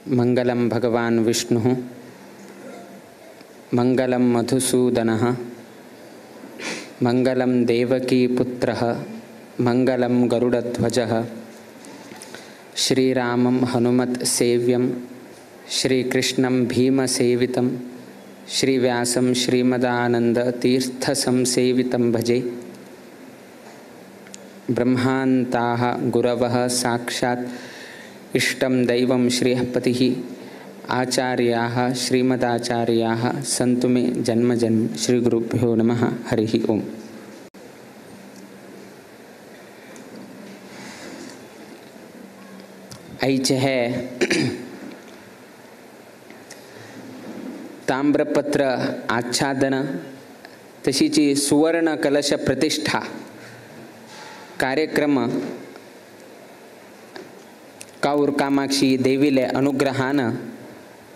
मंगलम भगवान विष्णु मंगलम मधुसूदनः मंगलम देवकी पुत्रः मंगलम गरुडध्वजः श्रीरामं हनुमत् सेव्यं श्रीकृष्णं भीमसेवितं श्रीव्यासं श्रीमदानंद तीर्थ संसेवितं भजे। ब्रह्मान्ताः गुरवः साक्षात् इष्टं दैवं श्रीहपतिः आचार्याः श्रीमदाचार्याः सन्तु मे जन्म जन्म। श्री गुरुभ्यो नमः। हरिः ओम। आईचे है ताम्रपत्र आच्छादन तशीची सुवर्ण कलश प्रतिष्ठा कार्यक्रम काऊर कामाक्षी देवीले अनुग्रहानं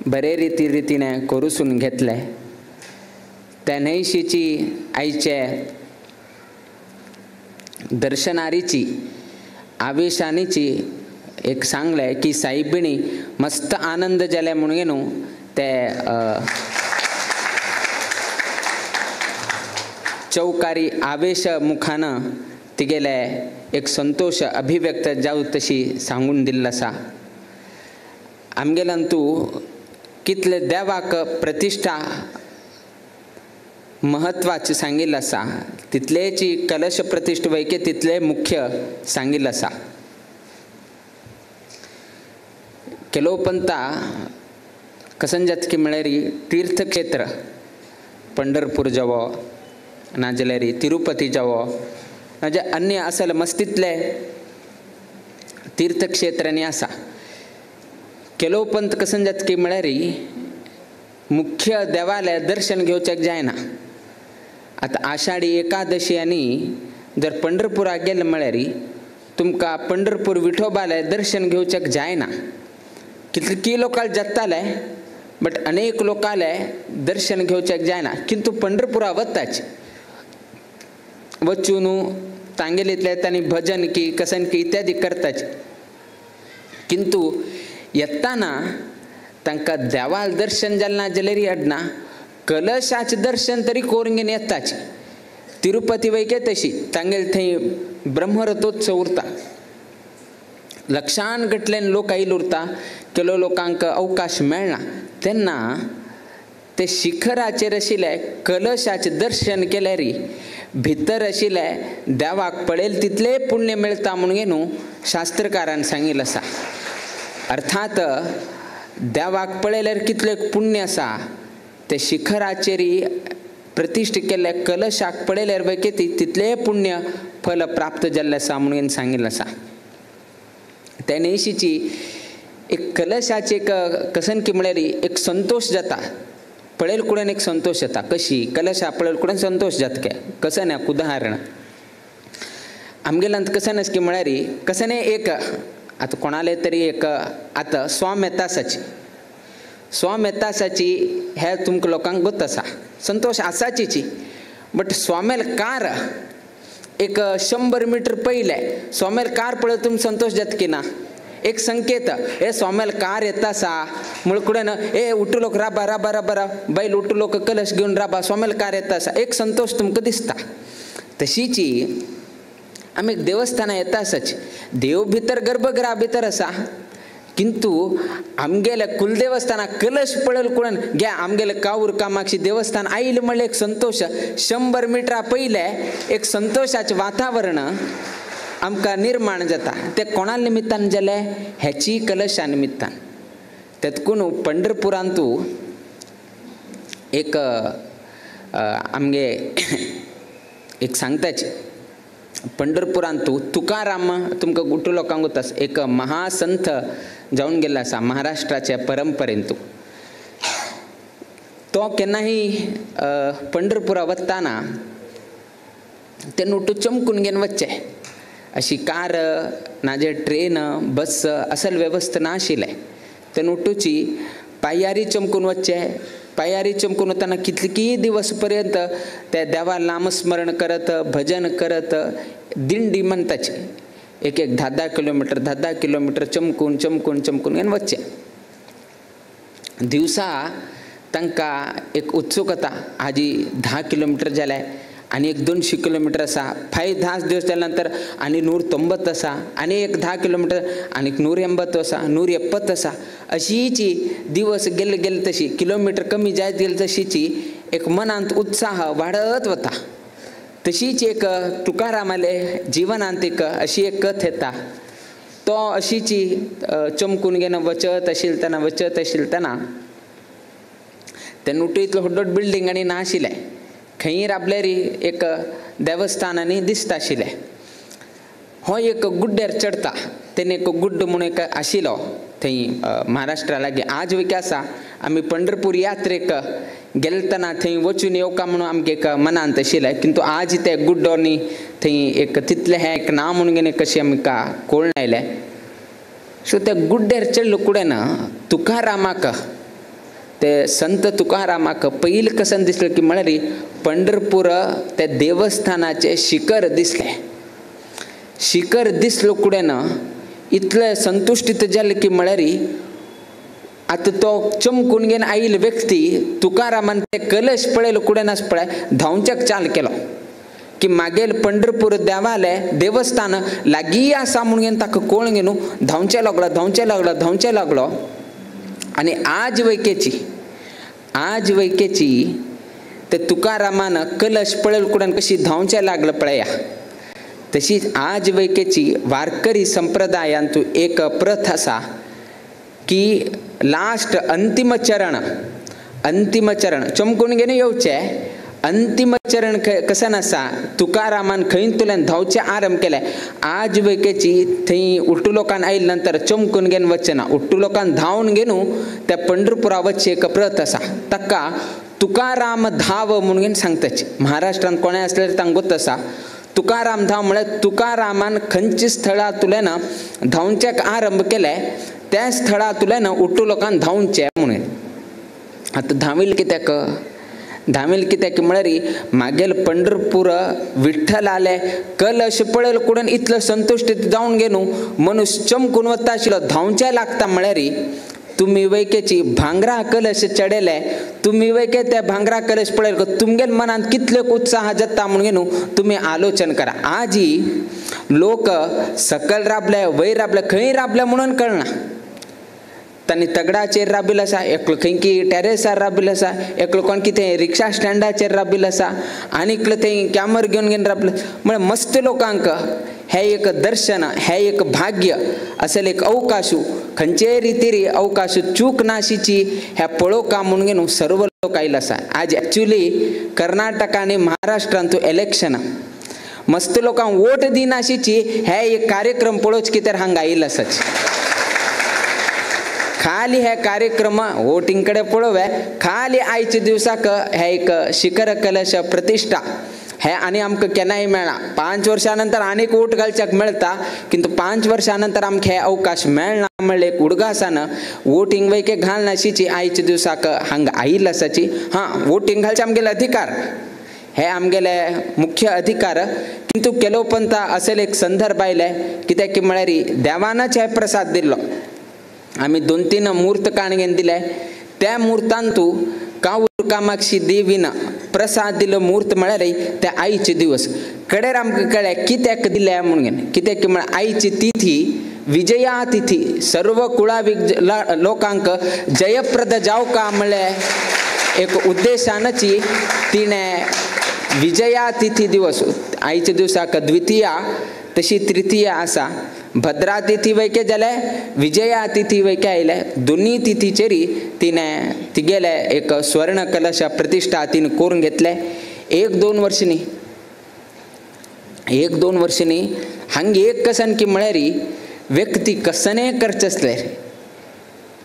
बरे रीतीने करूसून घेतले। त्या नैशीची आईचे दर्शनारीची आवेशानीची एक सांगले की साईबिणी मस्त आनंद जाले म्हणून न्हू ते चौकारी आवेश मुखानं तिगेले एक संतोष अभिव्यक्त जाऊ तशी सांगून दिल्ला आसा। आमगेलंतू कितले देवाक प्रतिष्ठा महत्वाचे सांगिल्लें आसा तितलेची कलश प्रतिष्ठा वैके तितले मुख्य सांगिल्लें आसा। केलो पंता कसंजत की म्हळ्यारी तीर्थक्षेत्र पंढरपूर जावो नाजाल्यार तिरुपती जावो म्हणजे अन्य असल मस्तितले तीर्थक्षेत्रांनी आसा। केलो पंत कसंजत की म्हळ्यारी मुख्य देवालय दर्शन घेवचेक जायना। आता आषाढी एकादशी आनी जर पंढरपुराक गेले म्हळ्यारी तुमकां पंढरपूर विठोबाले दर्शन घेवचेक जायना। कितकी लोकांक जाताले बट अनेक लोकांले दर्शन घेवचेक जायना। किंतु पंढरपुरा वताच वचून तांगेलीतले तांणी भजन की कसन की इत्यादी करताच। किंतु येताना तांकां देवाल दर्शन जालना जाल्यार अडना कलशाचे दर्शन तरी करून घेवन येताच। तिरुपती वैके तशी तांगेल थंय ब्रह्मरथोत्सव उरता लक्षान गटलेन लोक आयिल्ले उरता। केलो लोकांक अवकाश मेळना तेन्ना ते शिखराचेर आशिल्ले कलशाचे दर्शन केल्यार भितर आशिल्ले देवाक पळयले तितले पुण्य मेळटा म्हणून न्हू शास्त्रकारान सांगिल्लें आसा। अर्थात देवाक पळयल्यार कितले पुण्य आसा ते शिखराचेर प्रतिष्ठ केल्ले कलशाक पळयल्यार वैके तितले पुण्य फल प्राप्त जाल्लें आसा म्हणून सांगिल्लें आसा। त्या नैशीची एक कलशाची एक कसन की म्हळ्यार एक संतोष जाता पळयल कुडेन एक संतोष जाता। कशी कलशा पळयल कुडेन संतोष जातके कसन एक उदाहरण आमगेलांत कसन की म्हळ्यार कसन एक आता कोणाले तरी एक आता स्वाम येतासाची हे तुमकां लोकांक गोत आसा संतोष आसाची बट स्वामेल कार एक 100 मीटर पयले स्वामेल कार पळय तुमकां संतोष जाता की ना एक संकेत हे स्वामेल कार येता आसा मुळकुडेन ए उठू लोक राबा राबा राबा बैल उठू लोक कलश घेवन राबा स्वामेल कार येता आसा एक संतोष तुमकां दिसता। तशीची आमी एक देवस्थाना येता आसाच देव भितर गर्भगृहा भितर आसा किंतु आमगेले कुलदेवस्थाना कलश पळयल कुडेन घे आमगेले काऊर कामाक्षी देवस्थान आयिल्ले म्हणल्यार एक संतोष 100 मिटरा पयले एक संतोषाचें वातावरण आमकां निर्माण जाता। ते कोणा निमित्तान जाले हेची कलशा निमित्तान। तेतकून पंढरपुरांतू एक आमगे एक सांगताच पंढरपुरांतू तुकाराम तुमकां गुट्टू लोकांक गोतास एक महासंत जावन गेल्लो आसा महाराष्ट्राच्या परंपरेंतू। तो केन्नाही पंढरपुरा वताना ते नोटू चमकून घेवन वच्चे अशी कार नाजे ट्रेन बस असल व्यवस्था नाशिल्ले ते नोटूची पायारी चमकून वच्चे पायारी चमकून वताना कितकी दिवस पर्यंत ते देवा नामस्मरण करत भजन करत दिंडी म्हणताची एक 10-10 किलोमीटर चमकून घेवन वच्चे दिवसा तांकां एक उत्सुकता आजी 10 किलोमीटर जाले आणि एक 200 किलोमीटर असा 5-10 दिवस जाल्या नंतर आणि 190 असा आणि एक 10 किलोमीटर आणि 180 असा 170 असा अशीची दिवस गेले गेले तशी किलोमीटर कमी जायत गेले तशीची एक मनांत उत्साह वाढत होता. तशीच एक तुकारामाले जिवनांत एक अशी एक कथ येता. तो अशीची चमकून घेणं वचत आशिलतना ते नुटीतलो व्हडलो बिल्डिंग आणि नाशिले खंय राबलेरी एक देवस्थान आणि दिसता आशिले. हो एक गुड्डेर चढता तेने एक गुड्ड म्हणून एक आशिलो थंय महाराष्ट्रा लागीं. आज वयके आसा आमी पंढरपूर यात्रेक गेलतना थंय वचून येवका म्हणून आमगे एक मनांत आशिल्लें. किंतु आज ते गुड्डोनी थंय एक तितलें हें एक नांव म्हणून घेवन कशें आमकां कळून आयलें. सो त्या गुड्डेर चडलो कुडेन तुकारामाक ते संत तुकारामाक पयलीं कसन दिसलें की म्हळ्यार पंढरपूर ते देवस्थानाचे शिखर दिसलें. शिखर दिसलो कुडेन इतलें संतुष्टीत जालें की म्हळ्यार आतां तो चमकून घेवन आयिल्लो व्यक्ती तुकारामान ते कलश पळयलो कुडेन आसा पळय धांवच्याक चाल केलो की मागेल पंढरपूर देवस्थान लागीं आसा म्हणून घेवन ताका कळून घेवन धांवचे लागलो. आणि आज वयकेची ते तुकारामान कलश पळयल कुडेन कशी धांवचे लागलं पळया तशीच आज वयकेची वारकरी संप्रदायांतू एक प्रथ आसा की लास्ट अंतिम चरण चमकून घेवन येवचे. अंतिम चरण कसन आसा तुकारामान खंयतल्यान धांवचे आरंभ केले. आज वयकेची थंय उट्टुलोकान आयिल्ले नंतर चमकून घेवन वचना उट्टुलोकान धांवन घेवन त्या पंढरपुरा वचचे एक प्रथ आसा. ताका तुकाराम धाव म्हणून घेवन सांगताची. महाराष्ट्रांत कोणें आसल्यार तांकां गोत आसा तुकाराम धाव म्हळ्यार तुकारामान खंयच्या स्थळांतल्यान धांवच्याक आरंभ केले त्या स्थळांतल्यान उट्टुलोकान धांवचे म्हणून. आतां धांविल कित्याक म्हळ्यार मागेल पंढरपूर विठ्ठलाले कलश पळयल कुडेन इतलो संतुष्टीत जावन घेवन मनुष्य चमकून वता आशिल्लो धांवचे लागता म्हळ्यार तुम्ही वयकेची भांगरा कलश चढयले तुम्ही वयके त्या भांगरा कलश पळयल तुमगेल मनांत कितले उत्साह जाता म्हणून घेवन तुम्ही आलोचन करा. आजी लोक सकल राबले वयर राबले खंय राबले म्हणून कळना. तांणी तगडाचेर राबिल्लो आसा एकलो खंय की टॅरेसार राबिल्लो आसा एकलो कोण कितें रिक्षा स्टँडाचेर राबिल्लो आसा आनी एकलो थंय कॅमर घेवन राबलो. म्हळ्यार मस्त लोकांक हे एक दर्शन हे एक भाग्य असेल एक अवकाशू खंयचे रितीरी अवकाश चूक नाशीची हे पळोवका म्हणून घेवन सर्व लोक आयिल्ले आसा. आज एक्चुली कर्नाटका आनी महाराष्ट्रांत इलेक्शन मस्त लोकांक वोट दिनाशीची हे एक कार्यक्रम पळोवचे कितें हांगा आयिल्ले आसाच. खाली हे कार्यक्रम वोटिंग कडे पळोवया खाली आयच्या दिवसाक हे एक शिखर कलश प्रतिष्ठा हे आनी आमकां केन्नाय मेळना. 5 वर्सां नंतर आनीक वोट घालच्याक मेळटा किंतु 5 वर्सां नंतर आमकां हे अवकाश मेळना म्हणलें एक उडगासान वोटिंग वयके घालनाशीची आयच्या दिवसाक हांगा आयिल्ले आसाची. हां वोटिंग घालचे आमगेले अधिकार हे आमगेले मुख्य अधिकार किंतु केलो पंत असेल एक संदर्भ आयले कित्याक की म्हळ्यार देवानच हे प्रसाद दिल्लो. आमी 2-3 मुहूर्त काणगेन दिले त्या मुहूर्तांतू कावूर कामाक्षी देवीन प्रसाद दिलो मुहूर्त म्हळ्यार ते आईचे दिवस कडेर आमकां कळ्ळें कित्याक दिले म्हणून कित्याक की म्हळ्यार आईची तिथी विजया तिथी सर्व कुळावी लोकांक जयप्रद जावका म्हणलें एक उद्देशानची तिणें विजया तिथी दिवस आईच्या दिवसाक द्वितीया तशी तृतीया आसा. भद्रा तिथी वयके जाले विजया तिथी वयके आयले दोनी तिथीचेरी तिणें तिगेले एक स्वर्ण कलश प्रतिष्ठा तिणें करून घेतले. 1-2 वर्षांनी हांगा एक कसन की म्हळ्यार व्यक्ती कसने करचे असले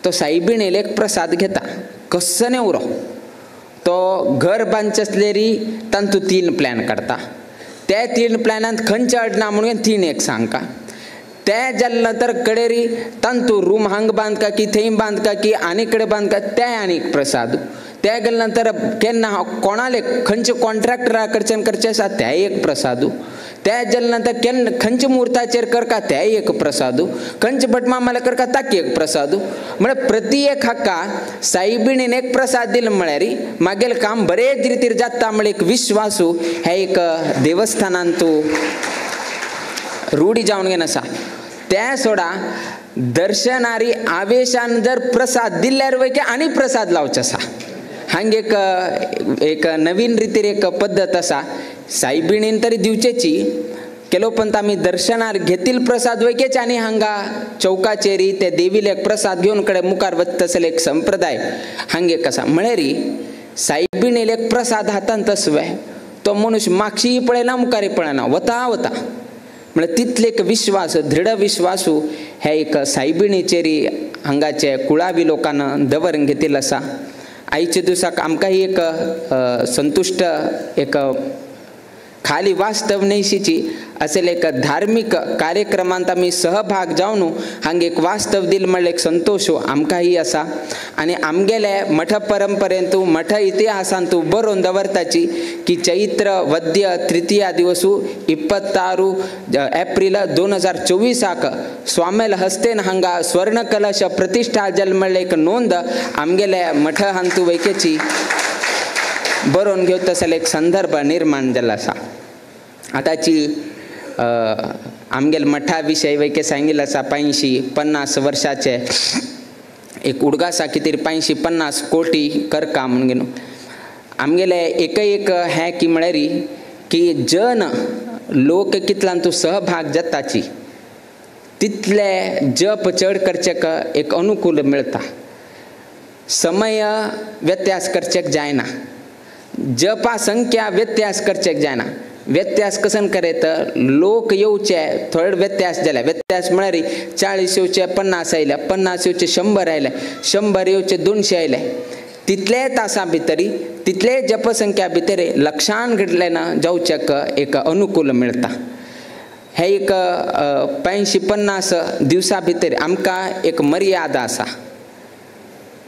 तो सायबिणेल एक प्रसाद घेता कसने उरो तो घर बांदचे असलेरी तांतू 3 प्लॅन काडता. ते 3 प्लॅनांत खंयचे अडना म्हणून 3 एक सांगता. ते जाले नंतर कडेरी तांतू रूम हांग बांदका की थंय बांदका की आनी कडेन बांदका ते आनीक प्रसाद. ते गेले नंतर केन्ना कोणाले खंयचे कॉन्ट्रॅक्टरा कडच्यान करचे आसा ते एक प्रसाद. त्या जलनंतर केन खंच मुहूर्ताचेर करका त्या एक प्रसादू खंच भटमामाला करका ताकी एक प्रसादू म्हणजे प्रति एक हक्का साईबिणीन एक प्रसाद दिल म्हळ्यार मागेल काम बरेच रितीर जाता म्हळ्यार एक विश्वासू हे एक देवस्थानान तूं रूढी जावन घेवन आसा त्या सोडा दर्शनारी आवेशान जर प्रसाद दिल्यार वयके आनी प्रसाद लावचो आसा हांग एक नवीन रितीर एक पद्दत आसा साईबिणीन तरी दिवचेची केलो पंत आमी दर्शनार घेतील प्रसाद वयकेच आनी हांगा चौकाचेरी ते देवीले एक प्रसाद घेवन कडे मुखार वचत आसले एक संप्रदाय हांग एक आसा म्हळ्यार साईबिणील एक प्रसाद हातांत आसवे तो मनुष्य मागशीय पळयना मुखारय पळयना वता वता म्हळ्यार तितले एक विश्वास दृढ विश्वासू हे एक साईबिणीचेरी हांगाचे कुळावी लोकांना दवरून घेतिल्लो आसा आयच्या दिसाक आमकां ही एक संतुष्ट एक खाली वास्तव नैशीची असेल एक धार्मिक कार्यक्रमांत आमी सहभाग जावन हांगा एक वास्तव दिल म्हणल्यार एक संतोष आमकांही आसा आनी आमगेले मठ परंपरेंत मठ इतिहासांत बरोवन दवरताची की चैत्र वद्य तृतीया दिवस 26 एप्रिल 2024 स्वामेल हस्तेन हांगा स्वर्ण कलश प्रतिष्ठा जल म्हणल्यार एक नोंद आमगेले मठ हांतू वैकेची बरोवन घेवता आसले एक संदर्भ निर्माण जाला आसा आताची आमगेल मठा विशय वैके सांगिल्लें आसा 550 वर्षाचे एक उडगा आसा कितें 550 कोटी करका म्हणून आमगेले एक हें की म्हळ्यार की जन लोक कितल्यान तूं सहभाग जाताची तितले जप चड करचेक एक अनुकूल मेळटा समय व्यत्यास करचेक जायना जपा संख्या व्यत्यास करचेक जायना व्यत्यास कसन करेत लोक येवचे थोडे व्यत्यास जाले व्यत्यास म्हळ्यार 40 येवचे 50 आयले 50 येवचे 100 आयले 100 येवचे 200 आयले तितले तासा भितरी तितले जपसंख्या भितर लक्षान घडल्यान जावचेक एक अनुकूल मेळटा हे एक 550 दिवसा भितर आमकां एक मर्यादा आसा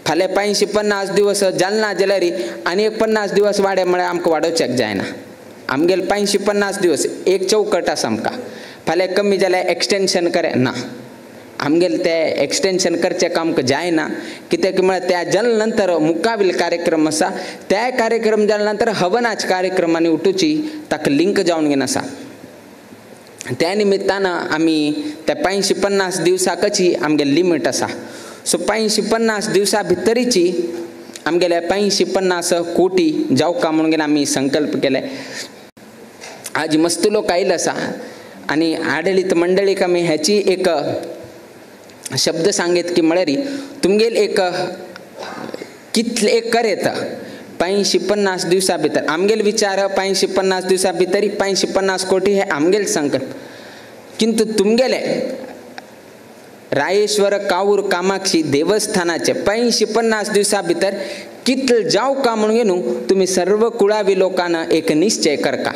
फाल्यां 550 दिवस जालना जाल्यार आनी एक 50 दिवस वाडे म्हळ्यार आमकां वाडोवचेक जायना आमगेले 550 दिवस एक चौकट आसा आमकां फाल्यां कमी जाल्यार एक्सटेंशन करे ना आमगेले ते एक्सटेंशन करचेक आमकां जायना कित्याक म्हळ्यार त्या जाले नंतर मुखावेल कार्यक्रम आसा त्या कार्यक्रम जाले नंतर हवनाच्या कार्यक्रमांनी उठूची ताका लिंक जावन घेवन आसा त्या निमित्तान आमी त्या 550 दिवसाकची आमगे लिमीट आसा सो 550 दिवसा भितरीची आमगेले 550 कोटी जावका म्हणून आमी संकल्प केले आज मस्त लोक आयिल्ले आसा आनी आडळीत मंडळीक आमी हेची एक शब्द सांगीत की म्हळ्यार तुमगेल एक कितले एक करेत 550 दिवसा भितर आमगेल विचार 550 दिवसा भितर 550 कोटी हे आमगेल संकल्प किंतु तुमगेले रायेश्वर कावूर कामाक्षी देवस्थानाचे 550 दिवसा भितर कितले जावका म्हणून घेवन तुम्ही सर्व कुळावी लोकांना एक निश्चय करका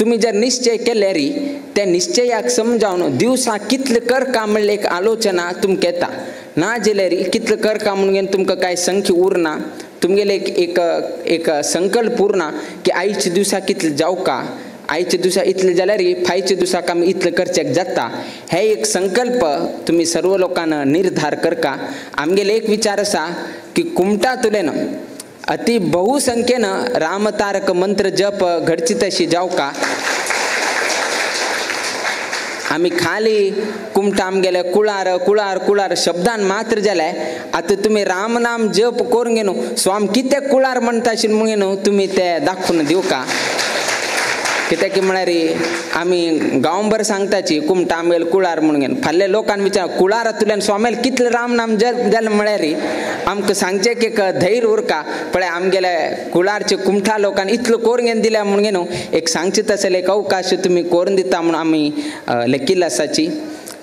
तुम्ही जर निश्चय केल्यार त्या निश्चयाक समजावन दिवसा कितले करका म्हणले एक आलोचना तुमकां येता ना जाल्यार कितले करका म्हणून घेवन तुमकां कांय संख्या उरना तुमगेले एक संकल्प उरना की आयच्या दिवसा कितले जावका आयच्या दिवसा इतले जाल्यार फायच्या दिवसाक आमी इतले करचेक जाता हे एक संकल्प तुम्ही सर्व लोकांना निर्धार करका आमगेले एक विचार आसा की कुमटा तुलेन अति बहुसंख्येन रामतारक मंत्र जप घडची तशी जावका आमी खाली कुमटा आमगेले कुळार कुळार कुळार शब्दान मात्र जाले आता तुम्ही रामनाम जप करून घेनो स्वामी कितें कुळार म्हणटा आशिल्ले म्हणून तुम्ही ते दाखवून दिवका कित्याक म्हळ्यार आमी गांवभर सांगताची कुमटा आमगेले कुळार म्हणून फाल्यां लोकांनी विचार कुळार तुल्यान स्वामेल कितले रामनाम जप जालें म्हळ्यार आमकां सांगचें एक धैर्य उरका पळय आमगेले कुळारचे कुमठा लोकांनी इतलो करून घेवन दिल्या म्हणून घेवन एक सांगचे तसले एक अवकाश तुमी करून दिता म्हणून आमी लेखिल्ले आसाची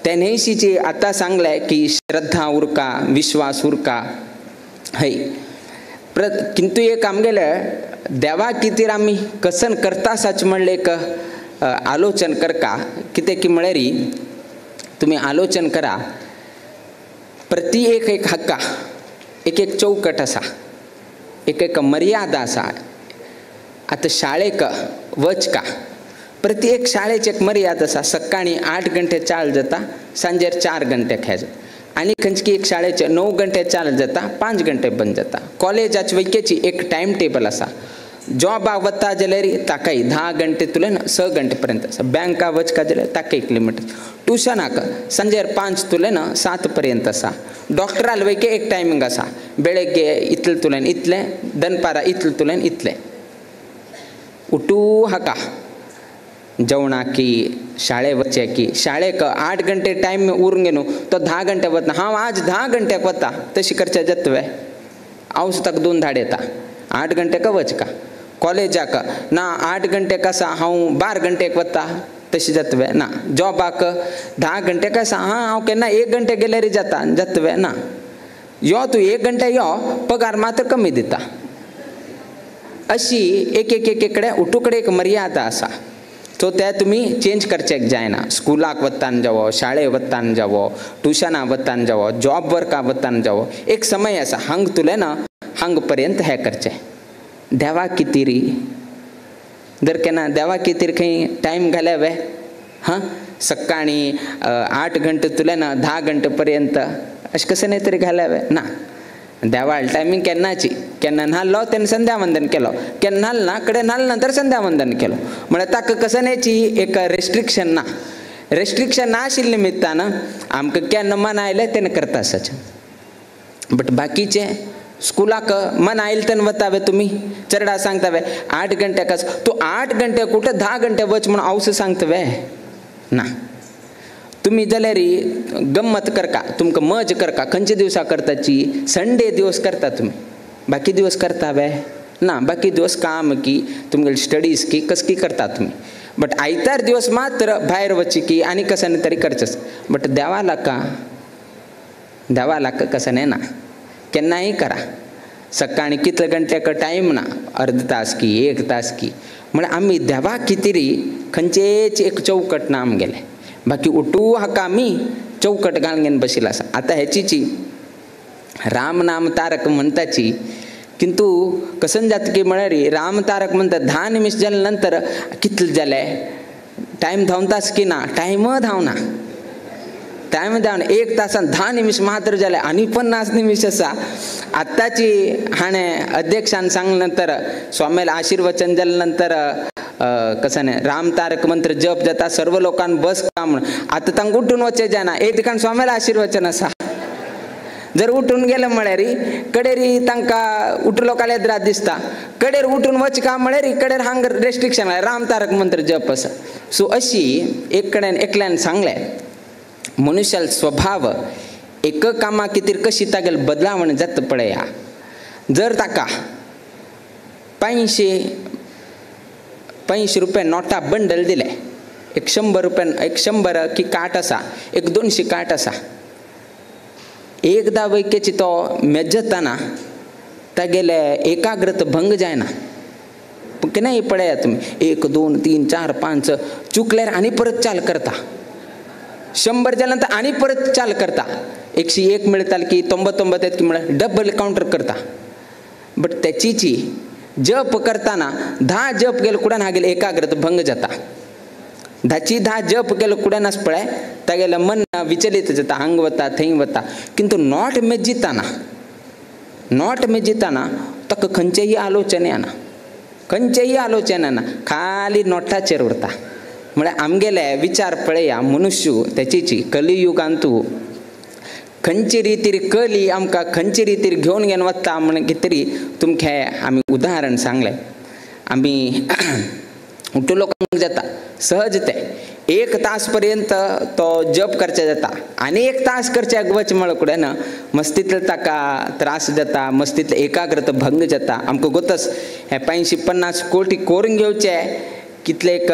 ते न्हयशीची आतां सांगले की श्रद्धा उरका विश्वास उरका हय किंतु एक आमगेले देवा कितेर आमी कसन करता साच म्हणले एक आलोचन करका कितें की म्हळ्यार तुमी आलोचन करा प्रति एक हक्का एक चौकट आसा एक मर्यादा आसा आतां शाळेक वचका प्रति एक शाळेची एक मर्यादा असा, सकाळी 8 घंटे चाल जाता, सांजे 4 घंटे खेळ आणि खंचकी एक शाळेचे 9 घंटे चाल जाता, 5 घंटे बंद जाता. कॉलेजाची वैकेची एक टाइम टेबल असा. जॉब वता जाल्यार ताकाय 10 घंटे तुलेन 6 घंटे पर्यंत आसा. बँका वचका जाल्यार ताका एक लिमिट. ट्युशनाक सांजे 5 तुलेन 7 पर्यंत आसा. डॉक्टराल वैके एक टायमिंग आसा. बेळಗ್ಗೆ इतले तुलेन इतले, दनपारा इतले तुलेन इतले. उठू हाका जेवणाकी शाळे वचची. शाळेक 8 घंटे टाइम उरून गेलो तो 10 घंटे वतना. हांव आज 10 घंट्याक वता तशी करचे जातवे. हांव सुद्दां 2 धाड येता. 8 घंटेक वचका. कॉलेजाक ना 8 घंटेक आसा हांव 12 घंटेक वता तशी जातवे ना. जॉबाक 10 घंटेक आसा हांव केन्ना 1 घंटे गेल्यार जाता जातवे ना. यो तूं 1 घंटे यो, पगार मात्र कमी दिता. अशी एक एक एक कडेन उठूकडे एक मर्यादा आसा. तो ते तुम्ही चेंज करचेक जायना. स्कुलाक वतान जावो, शाळे वतान जावो, ट्युशना वतान जावो, जॉब वर्का वतान जावो, एक समय आसा हांग तुलें हांग पर्यंत हे करचें. देवा कितीरी जर केन्ना देवा कितीर खंय टायम घाल्यावे हां सकाळी 8 घंटे तुलें 10 घंटे पर्यंत अशें कशें नाही तरी घाल्यावे ना. देवाळ टायमिंग केन्नाची. केन्ना नाल्लो तेन्ना संध्यावंदन केलो, केन्ना नाल्ला कडेन नाल्ल नंतर संध्यावंदन केलो. म्हळ्यार ताका कसनेची एक रेस्ट्रिक्शन ना. रेस्ट्रिक्शन ना आशिल्ले निमित्तान आमकां केन्ना मन आयलें तेन्ना करता आसाचें. बट बाकीचे स्कुलाक मन आयले तेन्ना वतावे तुमी. चेडा सांगतावे 8 घंट्याक तूं 8 घंटे कुठे 10 घंटे वच म्हणून हांव सांगतवे ना. तुम्ही जाल्यार गंमत करका, तुमकां मज करका. खंयचे दिवसा करताची? संडे दिवस करता तुम्ही. बाकी दिवस करतावे ना. बाकी दिवस काम की तुमगे स्टडीज की कसकी करता तुम्ही. बट आयतार दिवस मात्र भायर वची की आनी कशें तरी करचेच. बट देवालाक कशें ना. केन्नाय करा. सकाळी कितले घंट्याक टायम ना, अर्ध तास की 1 तास की. म्हळ्यार आमी देवा कितेरी खंयचेच एक चौकट ना आमगेले. बाकी उठू हाका आमी चौकट घालून घेवन बशिल्लो आसा. आतां हेचीची राम नाम तारक म्हणटाची. किंतु कसन जातकी म्हळ्यार राम तारक म्हणटा 10 निमिष जाले नंतर कितले जाले टायम धांवतास की ना. टायम धांवना. टायम धांवन 1 तासान 10 निमिष मात्र जाले आनी 50 निमिष आसा. आत्ताची हाणें अध्यक्षान सांगले नंतर स्वामीला आशीर्वचन जाले नंतर कसं नाही राम तारक मंत्र जप जाता सर्व लोकांना बस का म्हणून. आता तांकां उठून वचचे जायना. एक ठिकाण स्वामीला आशीर्वचन आसा. जर उठून गेले म्हळ्यार कडेरी तांकां उठलो काल येद्रात दिसता. कडेर उठून वचका म्हळ्यार कडेर हांगा रेस्ट्रिक्शन आहे. राम तारक मंत्र जप आसा. सो अशी एक कडेन एकल्यान सांगले मनुष्याल स्वभाव एक कामा कितें कशी तागेल बदलावण जाता पळया. जर ताका 500 रुपये नोटा बंडल दिले, एक 100 रुपये, एक 100 की कार्ट आसा, एक 200 कार्ट आसा. एकदा वैकेची तो मेजताना तागेले एकाग्रता भंग जायना. की नाही पळया तुम्ही 1 2 3 4 5 चुकल्यार आनी परत चाल करता. 100 जाल्यानंतर आनी परत चाल करता. 101 मिळताल की 99 येत की म्हळ्यार डबल काउंटर करता. बट त्याचीची जप करताना 10 जप केलं कुडान हागेल एकाग्रता भंग जाता. 10 जप केलं कुडानच पळय तागेलं मन विचलित जाता. हांग वता थंय वता. किंतु नॉट मेजिताना ताका खंयचेही आलोचने येना. खंयचेही आलोचने येना. खाली नोटाचेर उरता. म्हळ्यार आमगेले विचार पळया मनुष्य त्याचीची कलियुगांतू खंयचे रितीर कली आमकां खंयचे रितीर घेवन घेवन वता म्हण कितें तरी तुमकां आमी उदाहरण सांगलें. आमी उठून लोकांक जाता सहज ते 1 तास पर्यंत तो जप करचे जाता. आनी 1 तास करचे वच म्हळ्यार कुडेन मस्तीतले ताका त्रास जाता. मस्तीतले एकाग्रता भंग जाता. आमकां गोतस हे 550 कोटी करून घेवचे कितले एक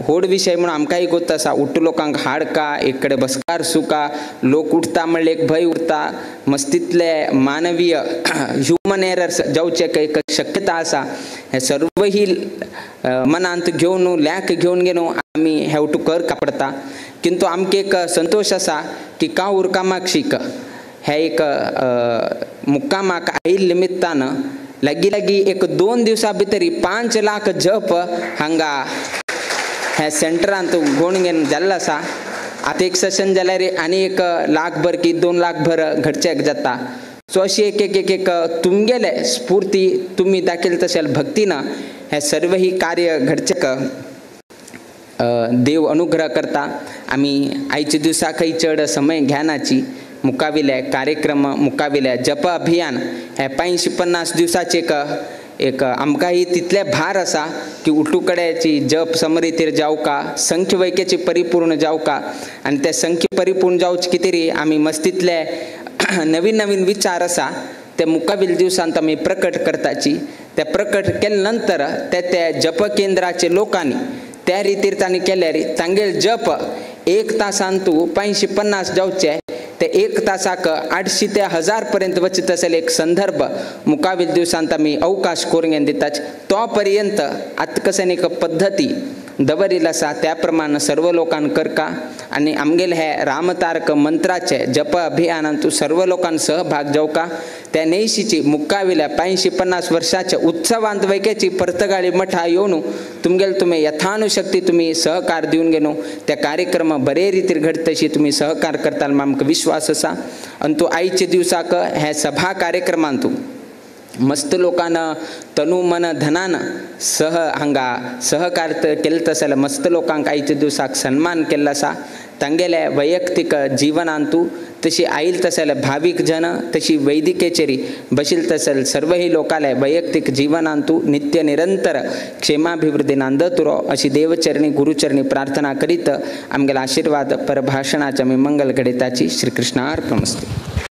होड विषय म्हणून आमकांय गोत आसा. उठ्ठ लोकांक हाडका एक कडेन बसकार सुका लोक उठता म्हणले एक भंय उरता. मस्तीतले मानवीय ह्युमन एरर्स जावचे एक शक्यता आसा. हे सर्व ही मनांत घेवन लॅक घेवन गेलो आमी हेवटू करका पडटा. किंतु आमकां एक संतोष आसा की काऊर कामाक्षीक हे एक मुक्कामाक आयिल्ले निमित्तान लागी एक 2 दिवसा भितर 5 लाख जप हांगा ह्या सेंटरांत गोण घेवन जाल्लो आसा. आतां एक सेशन जाल्यार आनी 1 लाखभर की 2 लाखभर घडच्याक जाता. सो अशी एक तुमगेले स्फूर्ती तुम्ही दाखयल तशें भक्तीनं हे सर्व ही कार्य घडच्याक देव अनुग्रह करता. आमी आयच्या दिसाकय चड समय घेनाची मुकाविले कार्यक्रम मुकाविले जप अभियान हे 550 दिवसाचे एक आमकांय तितले भार आसा की उठूकड्याची जप समरितीर जावका, संख्य वैक्याची परिपूर्ण जावका आनी ते संख्य परिपूर्ण जावचे कितेरी आमी मस्तीतले नवीन नवीन विचार आसा ते मुकाविल दिवसांत आमी प्रकट करताची. ते प्रकट केले नंतर ते जप केंद्राचे लोकांनी त्या रितीर तांणी केल्यार तांगेल जप 1 तासांतू 550 जावचे ते 1 तासाक 800 ते 1000 पर्यंत वचत असेल एक संदर्भ मुकाविल दिवसांत आमी अवकाश करून दिताच. तो पर्यंत आतां कशें एक पद्दती दवरिल्लो आसा त्या प्रमाण सर्व लोकांक करका आनी आमगेले हे रामतारक मंत्राचे जप अभियानांत सर्व लोकांक सहभाग जावका. त्या नैशीची मुक्काविल्या 550 वर्षाच्या उत्सवांत वैकेची परतगाळी मठा येवन तुमगेले यथानुशक्ती तुम्ही सहकार दिवन गेलो त्या कार्यक्रम बरे रितीर घडतशी तुम्ही सहकार करताल आमकां विश्वास आसा. अंतू आयच्या दिवसाक हे सभा कार्यक्रमांतू मस्त लोकांना तनु मन धनान हांगा सहकार केले तसले मस्त लोकांक आयच्या दिवसाक सन्मान केल्लो आसा. तांगेले वैयक्तीक जिवनांतू तशी आयल तसले भावीक जन तशी वैदिकेचेरी बशिल तसल सर्व ही लोकाले वैयक्तीक जिवनांतू नित्य निरंतर क्षेमाभिवृद्धी नांदतुरो अशी देवचरणी गुरुचरणी प्रार्थना करीत आमगेले आशीर्वाद परभाषणाच्या मी मंगल घडिताची. श्री कृष्णार्पणमस्तु.